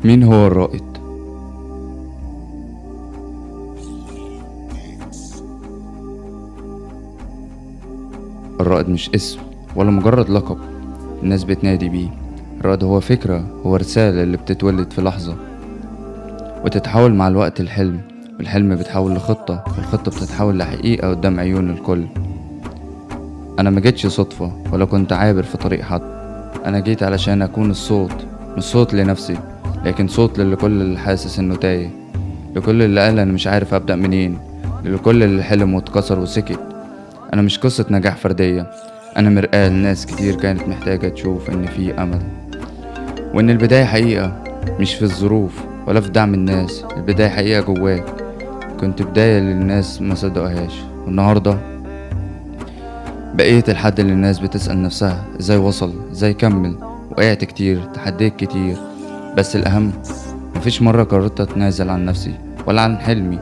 مين هو الرائد؟ الرائد مش اسم ولا مجرد لقب الناس بتنادي بيه. الرائد هو فكرة، هو رسالة اللي بتتولد في لحظة وتتحول مع الوقت الحلم، والحلم بيتحول لخطة، والخطة بتتحول لحقيقة قدام عيون الكل. أنا ما جيتش صدفة ولا كنت عابر في طريق حد. أنا جيت علشان أكون الصوت، مش صوت لنفسي لكن صوت لكل اللي حاسس إنه تايه، لكل اللي قال أنا مش عارف أبدأ منين، لكل اللي حلم واتكسر وسكت. أنا مش قصة نجاح فردية، أنا مرآة لناس كتير كانت محتاجة تشوف إن في أمل، وإن البداية حقيقة مش في الظروف ولا في دعم الناس. البداية حقيقة جواك. كنت بداية للناس ما صدقوهاش، والنهاردة بقيت الحد اللي الناس بتسأل نفسها ازاي وصل، ازاي كمل. وقعت كتير، تحديت كتير، بس الأهم مفيش مرة قررت أتنازل عن نفسي ولا عن حلمي.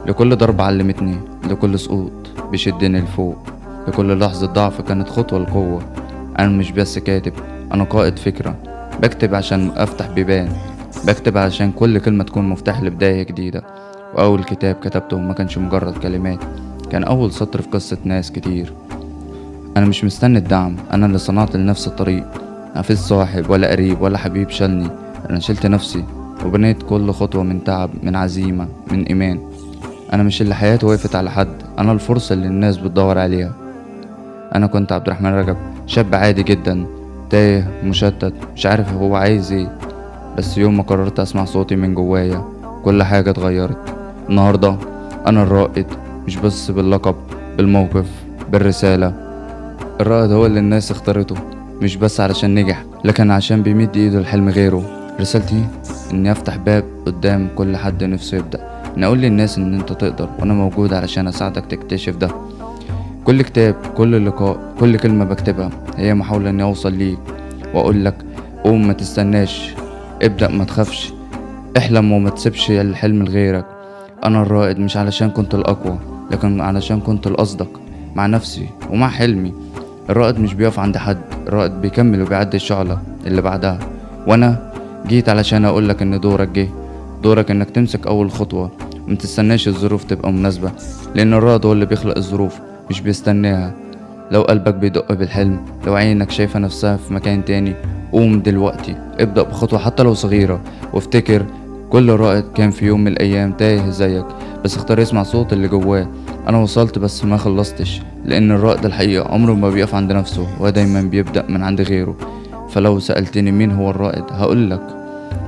لكل ضربة علمتني، لكل سقوط بيشدني لفوق، لكل لحظة ضعف كانت خطوة لقوة. أنا مش بس كاتب، أنا قائد فكرة. بكتب عشان أفتح بيبان، بكتب عشان كل كلمة تكون مفتاح لبداية جديدة. وأول كتاب كتبته ما كانش مجرد كلمات، كان أول سطر في قصة ناس كتير. أنا مش مستني الدعم، أنا اللي صنعت لنفسي الطريق. مفيش صاحب ولا قريب ولا حبيب شالني، أنا شلت نفسي وبنيت كل خطوة من تعب، من عزيمة، من إيمان. أنا مش اللي حياته وقفت على حد، أنا الفرصة اللي الناس بتدور عليها. أنا كنت عبد الرحمن رجب، شاب عادي جدا، تايه مشتت مش عارف هو عايز ايه. بس يوم ما قررت أسمع صوتي من جوايا كل حاجة اتغيرت. النهاردة أنا الرائد، مش بس باللقب، بالموقف، بالرسالة. الرائد هو اللي الناس اختارته مش بس علشان نجح لكن عشان بيمد ايده لحلم غيره. رسالتي اني افتح باب قدام كل حد نفسه يبدأ، اني اقول للناس ان انت تقدر، وانا موجود علشان اساعدك تكتشف ده. كل كتاب، كل لقاء، كل كلمة بكتبها هي محاولة اني اوصل ليك واقول لك قوم، ما تستناش، ابدأ، ما تخافش، احلم وما تسيبش الحلم لغيرك. انا الرائد مش علشان كنت الاقوى لكن علشان كنت الاصدق مع نفسي ومع حلمي. الرائد مش بيقف عند حد، الرائد بيكمل وبيعدي الشعلة اللي بعدها. وانا جيت علشان اقولك ان دورك جه، دورك انك تمسك اول خطوة ومتستناش الظروف تبقى مناسبة، لان الرائد هو اللي بيخلق الظروف مش بيستناها. لو قلبك بيدق بالحلم، لو عينك شايفة نفسها في مكان تاني، قوم دلوقتي، ابدأ بخطوة حتى لو صغيرة. وافتكر كل رائد كان في يوم من الايام تايه زيك، بس اختار يسمع صوت اللي جواه. انا وصلت بس ما خلصتش، لان الرائد الحقيقة عمره ما بيقف عند نفسه، هو دايما بيبدأ من عند غيره. فلو سألتني مين هو الرائد هقولك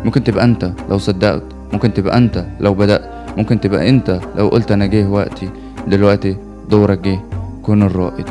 ممكن تبقى انت لو صدقت، ممكن تبقى انت لو بدأت، ممكن تبقى انت لو قلت انا جه وقتي. دلوقتي دورك جه، كون الرائد.